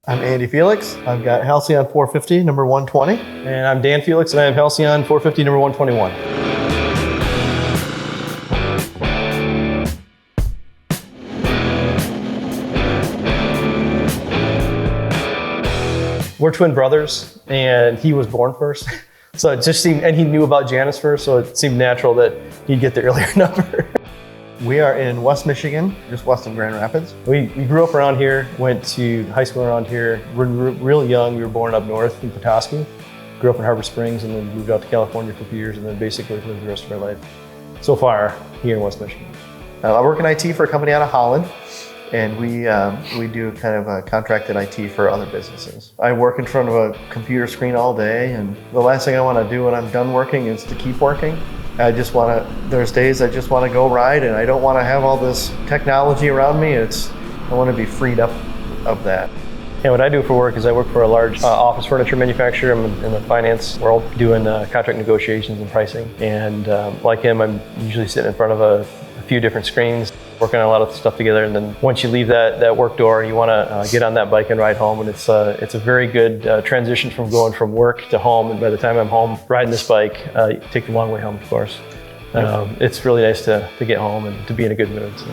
I'm Andy Felix. I've got Halcyon 450, number 120. And I'm Dan Felix, and I have Halcyon 450, number 121. We're twin brothers, and he was born first. So it just seemed, and he knew about Janus first, so it seemed natural that he'd get the earlier number. We are in West Michigan, just west of Grand Rapids. We grew up around here, went to high school around here. We're real young. We were born up north in Petoskey. Grew up in Harbor Springs and then moved out to California for a few years and then basically lived the rest of our life so far here in West Michigan. I work in IT for a company out of Holland, and we do kind of a contracted IT for other businesses. I work in front of a computer screen all day, and the last thing I want to do when I'm done working is to keep working. There's days I just want to go ride, and I don't want to have all this technology around me. I want to be freed up of that. And what I do for work is I work for a large office furniture manufacturer. I'm in the finance world doing contract negotiations and pricing. And like him, I'm usually sitting in front of a few different screens, working on a lot of stuff together. And then once you leave that work door, you want to get on that bike and ride home. And it's a very good transition from going from work to home. And by the time I'm home riding this bike, you take the long way home, of course. It's really nice to get home and to be in a good mood. So.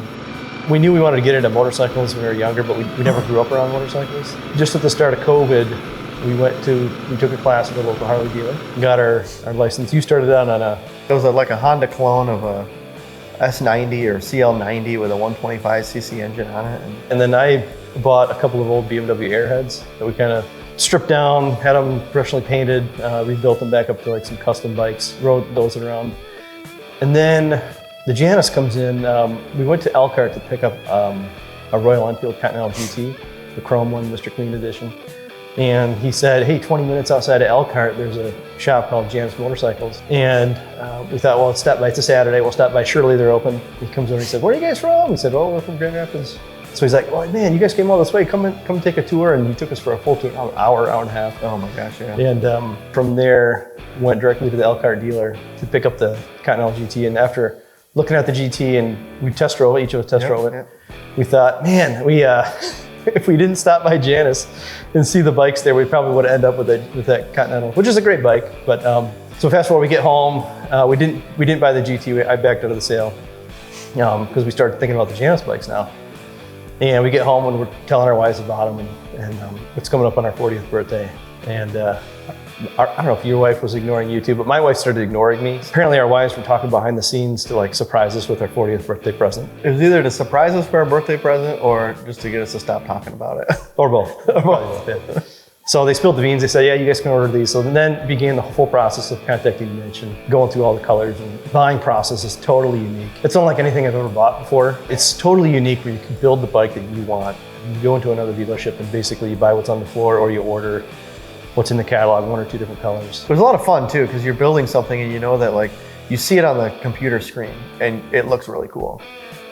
We knew we wanted to get into motorcycles when we were younger, but we never grew up around motorcycles. Just at the start of COVID, we took a class at the local Harley dealer, got our license. You started out on it was like a Honda clone of a S90 or CL90 with a 125cc engine on it. And then I bought a couple of old BMW Airheads that we kind of stripped down, had them professionally painted, rebuilt them back up to like some custom bikes, rode those around. And then the Janus comes in. We went to Elkhart to pick up a Royal Enfield Continental GT, the chrome one, Mr. Clean edition. And he said, hey, 20 minutes outside of Elkhart, there's a shop called Janus Motorcycles. And we thought, well, let's stop by. It's a Saturday. We'll stop by. Surely they're open. He comes over and he said, where are you guys from? We said, oh, we're from Grand Rapids. So he's like, oh, man, you guys came all this way. Come take a tour. And he took us for a full tour, hour and a half. Oh, my gosh, yeah. And from there, went directly to the Elkhart dealer to pick up the Continental GT. And after looking at the GT, and we test drove it, each of us test drove it, we thought, man, if we didn't stop by Janus and see the bikes there, we probably would have ended up with that Continental, which is a great bike. But so fast forward, we get home, we didn't buy the GT. I backed out of the sale because we started thinking about the Janus bikes now. And we get home and we're telling our wives about them, and it's coming up on our 40th birthday. And I don't know if your wife was ignoring you too, but my wife started ignoring me. Apparently our wives were talking behind the scenes to like surprise us with our 40th birthday present. It was either to surprise us for our birthday present or just to get us to stop talking about it. Or both. Yeah. So they spilled the beans. They said, yeah, you guys can order these. So then began the whole process of contacting Mitch and going through all the colors. And the buying process is totally unique. It's unlike anything I've ever bought before. It's totally unique where you can build the bike that you want. You go into another dealership and basically you buy what's on the floor or you order what's in the catalog, one or two different colors. There's a lot of fun too, because you're building something and you know that like you see it on the computer screen and it looks really cool.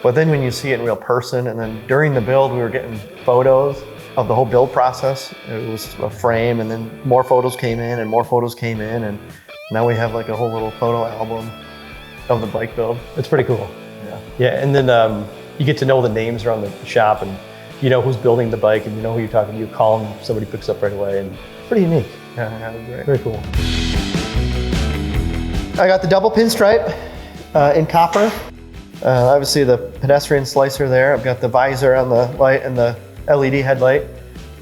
But then when you see it in real person, and then during the build, we were getting photos of the whole build process. It was a frame, and then more photos came in and more photos came in, and now we have like a whole little photo album of the bike build. It's pretty cool. Yeah, and then you get to know the names around the shop, and you know who's building the bike, and you know who you're talking to. You call them, somebody picks up right away, and pretty unique. Yeah, it was great. Very cool. I got the double pinstripe in copper. Obviously the pedestrian slicer there. I've got the visor on the light and the LED headlight.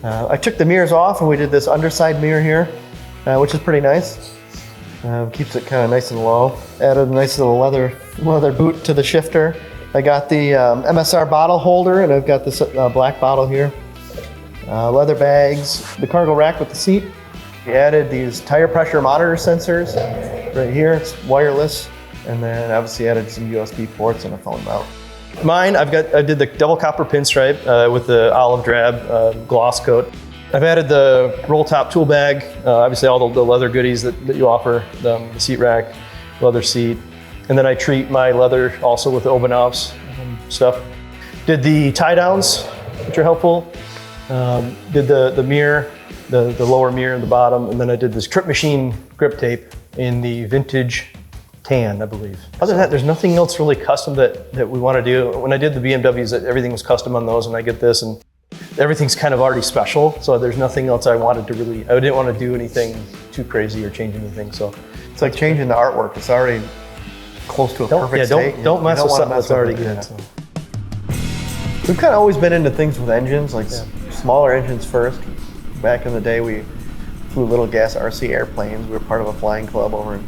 I took the mirrors off and we did this underside mirror here, which is pretty nice. Keeps it kind of nice and low. Added a nice little leather boot to the shifter. I got the MSR bottle holder, and I've got this black bottle here. Leather bags, the cargo rack with the seat. We added these tire pressure monitor sensors right here. It's wireless. And then obviously added some USB ports and a phone mount. Mine, I did the double copper pinstripe with the olive drab gloss coat. I've added the roll top tool bag, obviously all the leather goodies that you offer, the seat rack, leather seat. And then I treat my leather also with the Obenaufs stuff. Did the tie downs, which are helpful. Did the mirror, the lower mirror and the bottom. And then I did this Trip Machine grip tape in the vintage tan, I believe. Other than that, there's nothing else really custom that we want to do. When I did the BMWs, everything was custom on those, and I get this, and everything's kind of already special. So there's nothing else I wanted to really, I didn't want to do anything too crazy or change anything. So it's like changing the artwork. It's already close to a perfect state. Don't mess with something that's already good. Yeah. So. We've kind of always been into things with engines, like smaller engines first. Back in the day, we flew little gas RC airplanes. We were part of a flying club over in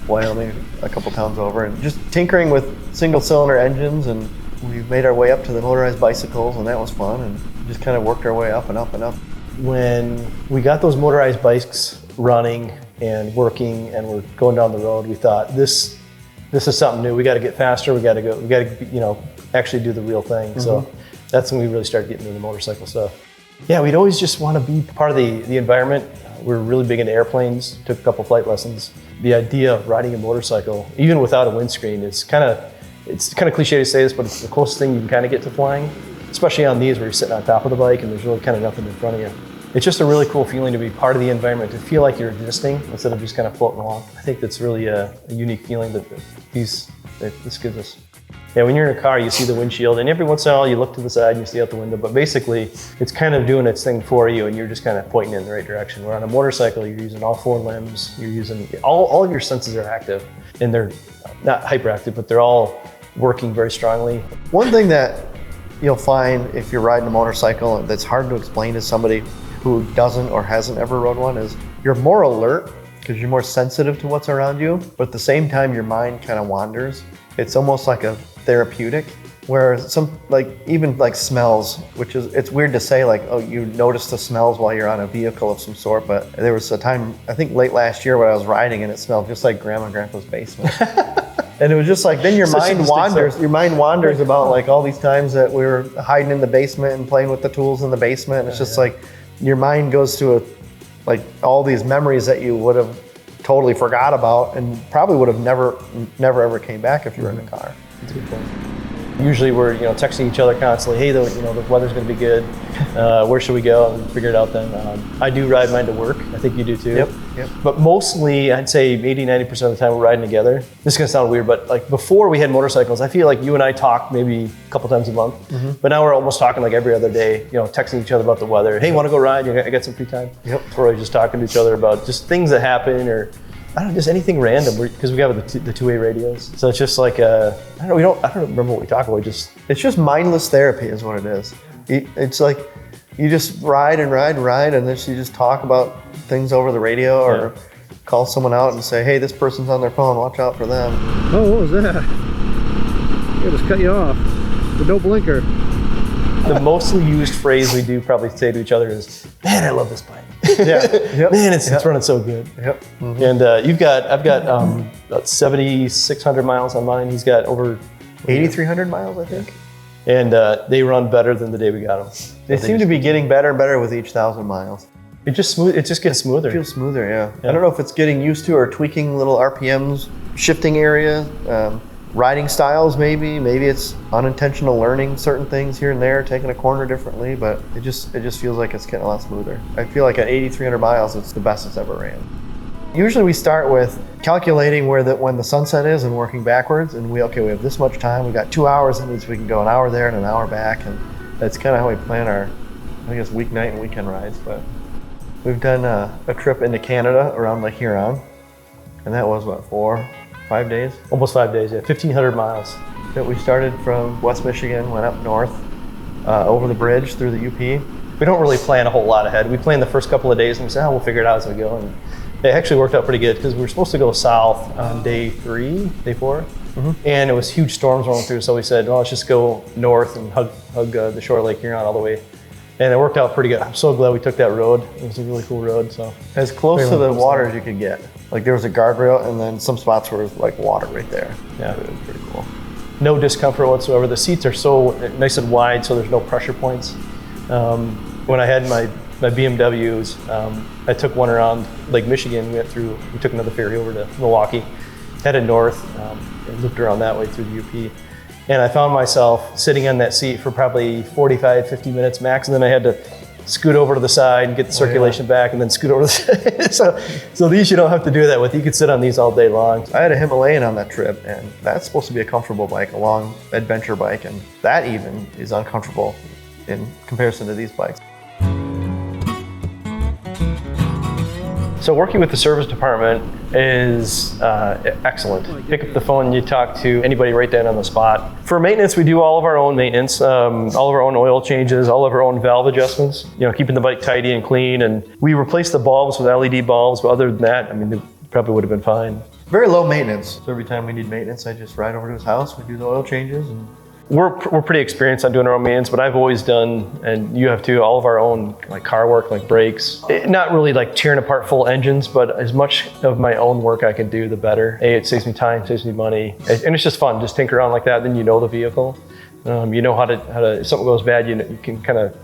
Wyoming, a couple towns over, and just tinkering with single-cylinder engines. And we made our way up to the motorized bicycles, and that was fun. And just kind of worked our way up and up and up. When we got those motorized bikes running and working, and we're going down the road, we thought this is something new. We got to get faster. We got to actually do the real thing. So that's when we really started getting into the motorcycle stuff. Yeah, we'd always just want to be part of the environment. We're really big into airplanes, took a couple flight lessons. The idea of riding a motorcycle, even without a windscreen, it's kind of cliche to say this, but it's the closest thing you can kind of get to flying, especially on these where you're sitting on top of the bike and there's really kind of nothing in front of you. It's just a really cool feeling to be part of the environment, to feel like you're existing instead of just kind of floating along. I think that's really a unique feeling that this gives us. Yeah, when you're in a car, you see the windshield, and every once in a while you look to the side and you see out the window, but basically it's kind of doing its thing for you and you're just kind of pointing in the right direction. Where on a motorcycle, you're using all four limbs, you're using, all of your senses are active, and they're not hyperactive, but they're all working very strongly. One thing that you'll find if you're riding a motorcycle that's hard to explain to somebody who doesn't or hasn't ever rode one is you're more alert because you're more sensitive to what's around you, but at the same time your mind kind of wanders. It's almost like a therapeutic, where even smells, which is, it's weird to say like, oh, you notice the smells while you're on a vehicle of some sort, but there was a time, I think late last year, when I was riding and it smelled just like Grandma and Grandpa's basement. And it was just like, then your mind wanders about like all these times that we were hiding in the basement and playing with the tools in the basement. And it's just like, your mind goes to all these memories that you would have totally forgot about and probably would have never ever came back if you were in a car. That's a good point. Usually we're texting each other constantly. Hey, the weather's going to be good. Where should we go? And figure it out then. I do ride mine to work. I think you do too. Yep. But mostly, I'd say 80-90% of the time we're riding together. This is going to sound weird, but like before we had motorcycles, I feel like you and I talk maybe a couple times a month. But now we're almost talking like every other day. Texting each other about the weather. Hey, want to go ride? I got some free time. Yep. We're always just talking to each other about just things that happen, or I don't know, just anything random, because we have the two-way radios. So it's just like I don't remember what we talk about. It's just mindless therapy is what it is. It's like you just ride and ride and ride, and then you just talk about things over the radio, or call someone out and say, hey, this person's on their phone, watch out for them. Oh, what was that? I just cut you off. The no blinker. The mostly used phrase we do probably say to each other is, man, I love this bike. Man, it's running so good. And I've got about 7,600 miles on mine. He's got over 8,300 miles, I think. And they run better than the day we got them. They seem to be getting better and better with each 1,000 miles. It just gets smoother. It feels smoother, yeah. I don't know if it's getting used to or tweaking little RPMs, shifting area, riding styles maybe. Maybe it's unintentional learning certain things here and there, taking a corner differently, but it just feels like it's getting a lot smoother. I feel like at 8,300 miles, it's the best it's ever ran. Usually we start with calculating when the sunset is and working backwards, and we have this much time, we got 2 hours, that means we can go an hour there and an hour back, and that's kind of how we plan our, I guess, weeknight and weekend rides. But we've done a trip into Canada around Lake Huron, and that was what, 5 days? Almost 5 days, yeah, 1,500 miles. That we started from West Michigan, went up north, over the bridge through the UP. We don't really plan a whole lot ahead. We plan the first couple of days and we say, we'll figure it out as we go. And it actually worked out pretty good because we were supposed to go south on day 4, and it was huge storms rolling through. So we said, well, let's just go north and hug the shore of Lake Huron all the way. And it worked out pretty good. I'm so glad we took that road. It was a really cool road. So as close to the water as you could get. Like there was a guardrail, and then some spots were like water right there. Yeah, it was pretty cool. No discomfort whatsoever. The seats are so nice and wide, so there's no pressure points. When I had my BMWs, I took one around Lake Michigan. We took another ferry over to Milwaukee, headed north, and looped around that way through the UP. And I found myself sitting on that seat for probably 45, 50 minutes max, and then I had to scoot over to the side and get the circulation back, and then scoot over to the side. So these you don't have to do that with. You could sit on these all day long. I had a Himalayan on that trip, and that's supposed to be a comfortable bike, a long adventure bike, and that even is uncomfortable in comparison to these bikes. So working with the service department is excellent. Pick up the phone and you talk to anybody right then on the spot. For maintenance, we do all of our own maintenance, all of our own oil changes, all of our own valve adjustments, keeping the bike tidy and clean. And we replace the bulbs with LED bulbs, but other than that, I mean, they probably would have been fine. Very low maintenance. So every time we need maintenance, I just ride over to his house, we do the oil changes. And We're pretty experienced on doing our own maintenance, but I've always done, and you have too, all of our own like car work, like brakes. Not really like tearing apart full engines, but as much of my own work I can do, the better. It saves me time, saves me money, and it's just fun. Just tinker around like that, then you know the vehicle. You know how to if something goes bad, you can kind of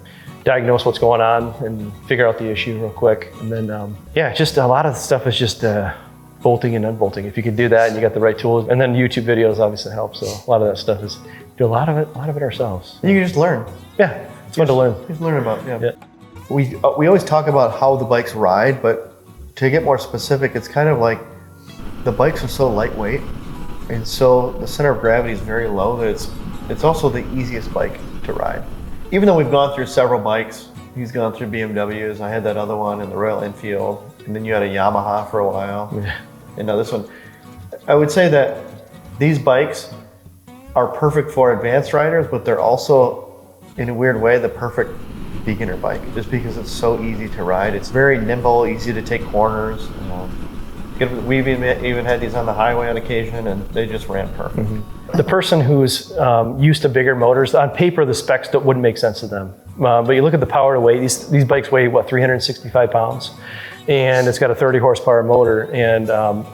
diagnose what's going on and figure out the issue real quick. And then, yeah, just a lot of the stuff is just bolting and unbolting. If you can do that and you got the right tools, and then YouTube videos obviously help. So a lot of that stuff is do a lot of it ourselves. you can just learn. Yeah, it's fun to learn. Just learn about, yeah. We always talk about how the bikes ride, but to get more specific, it's kind of like the bikes are so lightweight, and so the center of gravity is very low that it's also the easiest bike to ride. Even though we've gone through several bikes, he's gone through BMWs, I had that other one in the Royal Enfield, and then you had a Yamaha for a while, and now this one. I would say that these bikes are perfect for advanced riders, but they're also, in a weird way, the perfect beginner bike, just because it's so easy to ride. It's very nimble, easy to take corners. We've even had these on the highway on occasion, and they just ran perfect. The person who's used to bigger motors, on paper the specs wouldn't make sense to them. But you look at the power to weight, these bikes weigh, what, 365 pounds? And it's got a 30 horsepower motor, and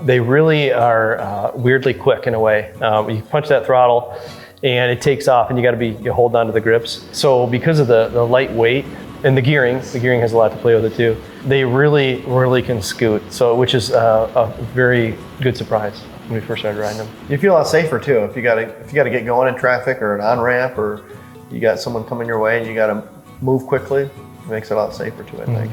they really are weirdly quick in a way. You punch that throttle and it takes off, and you hold on to the grips. So because of the light weight and the gearing has a lot to play with it too, they really, really can scoot. So, which is a very good surprise when we first started riding them. You feel a lot safer too. If you gotta get going in traffic or an on-ramp, or you got someone coming your way and you gotta move quickly, it makes it a lot safer too, I think.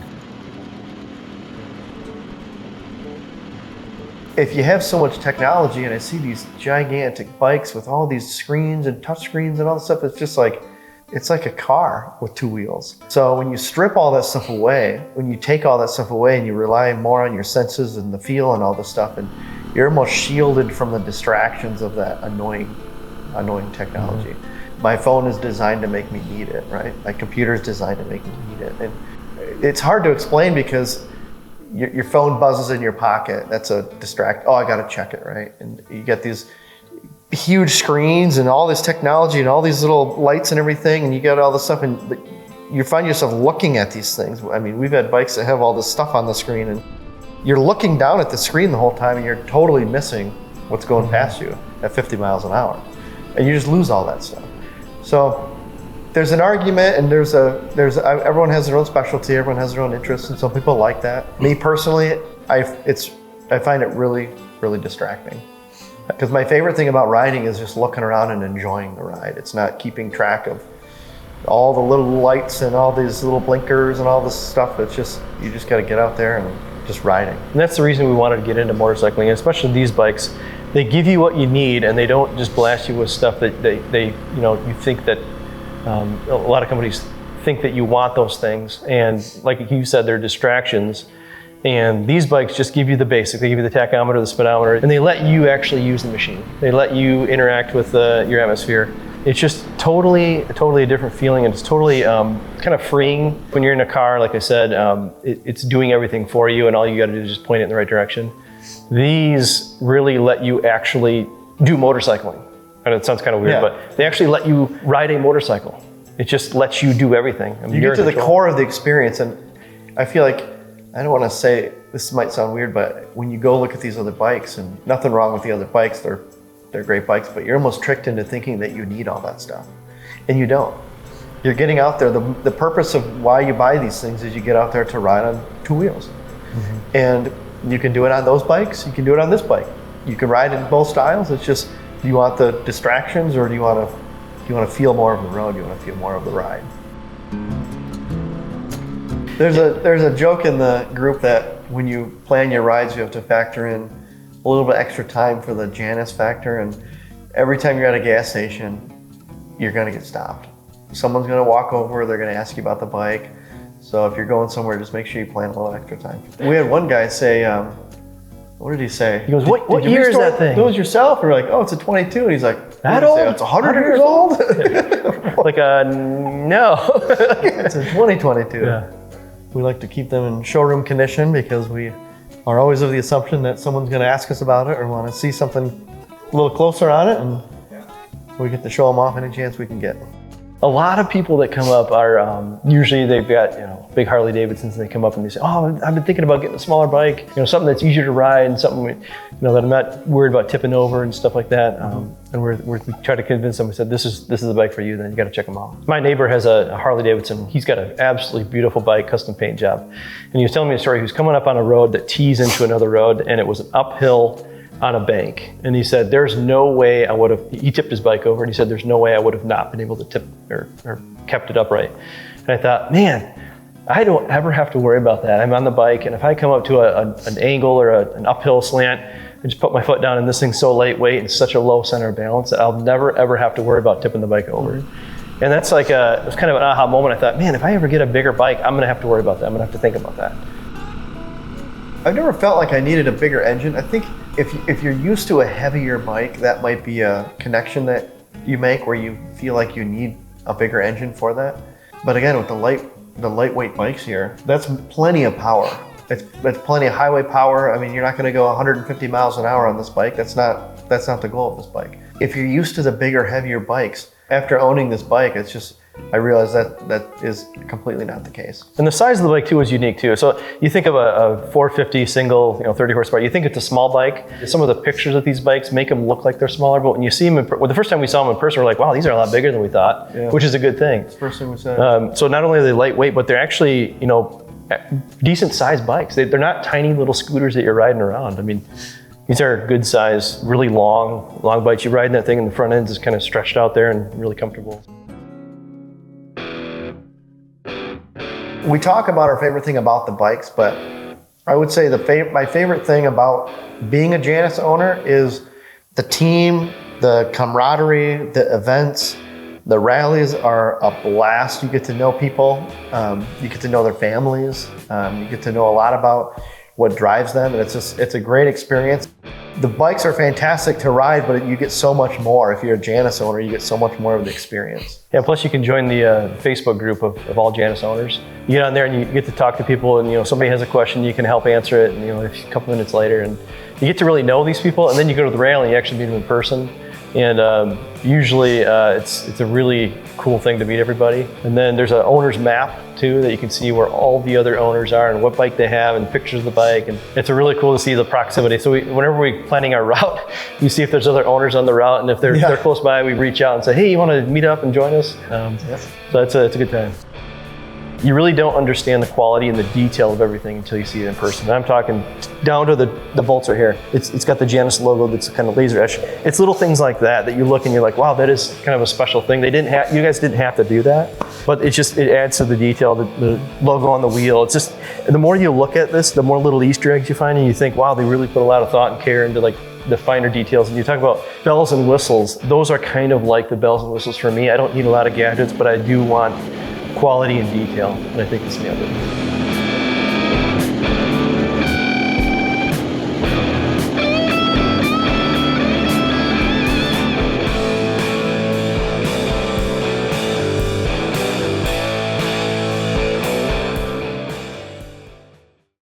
If you have so much technology, and I see these gigantic bikes with all these screens and touch screens and all this stuff, it's like a car with two wheels. So when you strip all that stuff away, when you take all that stuff away and you rely more on your senses and the feel and all this stuff, and you're almost shielded from the distractions of that annoying technology. My phone is designed to make me need it, right? My computer is designed to make me need it. And it's hard to explain because your phone buzzes in your pocket. That's a distract. Oh, I got to check it, right? And you get these huge screens and all this technology and all these little lights and everything, and you got all this stuff, and you find yourself looking at these things. I mean, we've had bikes that have all this stuff on the screen, and you're looking down at the screen the whole time, and you're totally missing what's going past you at 50 miles an hour, and you just lose all that stuff. So there's an argument, and everyone has their own specialty, everyone has their own interests, and some people like that. Me personally, I find it really, really distracting. Because my favorite thing about riding is just looking around and enjoying the ride. It's not keeping track of all the little lights and all these little blinkers and all this stuff. It's just, you just got to get out there and just riding. And that's the reason we wanted to get into motorcycling, and especially these bikes. They give you what you need, and they don't just blast you with stuff that you think that a lot of companies think that you want those things. And like you said, they're distractions. And these bikes just give you the basic. They give you the tachometer, the speedometer, and they let you actually use the machine. They let you interact with your atmosphere. It's just totally a different feeling, and it's totally kind of freeing. When you're in a car, like I said, it's doing everything for you, and all you got to do is just point it in the right direction. These really let you actually do motorcycling. I know it sounds kind of weird, but they actually let you ride a motorcycle. It just lets you do everything. I mean, you get to the core of the experience, and I feel like, I don't want to say, this might sound weird, but when you go look at these other bikes, and nothing wrong with the other bikes, they're great bikes, but you're almost tricked into thinking that you need all that stuff. And you don't. You're getting out there. The purpose of why you buy these things is you get out there to ride on two wheels. And you can do it on those bikes, you can do it on this bike. You can ride in both styles. It's just, do you want the distractions, or do you want to feel more of the road? Do you want to feel more of the ride? There's a joke in the group that when you plan your rides, you have to factor in a little bit extra time for the Janus factor, and every time you're at a gas station, you're going to get stopped. someone's gonna walk over, they're gonna ask you about the bike. So if you're going somewhere, just make sure you plan a little extra time. We had one guy say, what did he say? He goes, what year is that thing? Those yourself? We're like, oh, it's a 22. And he's like, that old? It's 100 years old? Like, no. It's a 2022. Yeah. We like to keep them in showroom condition because we are always of the assumption that someone's going to ask us about it or want to see something a little closer on it, and we get to show them off any chance we can get. A lot of people that come up are usually they've got big Harley Davidsons, and they come up and they say, "Oh, I've been thinking about getting a smaller bike, something that's easier to ride and something that I'm not worried about tipping over and stuff like that." And we try to convince them. We said, "This is a bike for you. Then you got to check them out." My neighbor has a Harley Davidson. He's got an absolutely beautiful bike, custom paint job, and he was telling me a story. He was coming up on a road that tees into another road, and it was an uphill on a bank, and he said there's no way I would have, he tipped his bike over, and he said there's no way I would have not been able to tip or kept it upright. And I thought, man, I don't ever have to worry about that. I'm on the bike, and if I come up to an angle or an uphill slant, I just put my foot down, and this thing's so lightweight and such a low center of balance that I'll never ever have to worry about tipping the bike over. And that's like it was kind of an aha moment. I thought, man, if I ever get a bigger bike, I'm gonna have to worry about that. I'm gonna have to think about that. I've never felt like I needed a bigger engine. I think if you're used to a heavier bike, that might be a connection that you make where you feel like you need a bigger engine for that. But again, with the lightweight bikes here, that's plenty of power. It's plenty of highway power. I mean, you're not going to go 150 miles an hour on this bike. That's not the goal of this bike. If you're used to the bigger, heavier bikes, after owning this bike, it's just, I realized that is completely not the case. And the size of the bike too is unique too. So you think of a 450 single, 30 horsepower, you think it's a small bike. Some of the pictures of these bikes make them look like they're smaller, but when you see them, the first time we saw them in person, we're like, wow, these are a lot bigger than we thought, which is a good thing. That's the first thing we said. So not only are they lightweight, but they're actually, decent sized bikes. They're not tiny little scooters that you're riding around. I mean, these are good size, really long bikes. You ride in that thing and the front end is kind of stretched out there and really comfortable. We talk about our favorite thing about the bikes, but I would say my favorite thing about being a Janus owner is the team, the camaraderie, the events. The rallies are a blast. You get to know people, you get to know their families, you get to know a lot about what drives them, and it's a great experience. The bikes are fantastic to ride, but you get so much more. If you're a Janus owner, you get so much more of the experience. Yeah, plus you can join the Facebook group of all Janus owners. You get on there and you get to talk to people, and somebody has a question, you can help answer it, and a couple minutes later, and you get to really know these people, and then you go to the rally and you actually meet them in person. And usually it's a really cool thing to meet everybody. And then there's an owner's map too that you can see where all the other owners are and what bike they have and pictures of the bike. And it's really cool to see the proximity. So whenever we're planning our route, we see if there's other owners on the route, and if they're close by, we reach out and say, hey, you want to meet up and join us? So it's a good time. You really don't understand the quality and the detail of everything until you see it in person. And I'm talking down to the bolts right here. It's got the Janus logo that's kind of laser etched. It's little things like that you look and you're like, wow, that is kind of a special thing. You guys didn't have to do that, but it adds to the detail, the logo on the wheel. It's just, the more you look at this, the more little Easter eggs you find, and you think, wow, they really put a lot of thought and care into the finer details. And you talk about bells and whistles. Those are kind of like the bells and whistles for me. I don't need a lot of gadgets, but I do want quality and detail, and I think it's nailed it.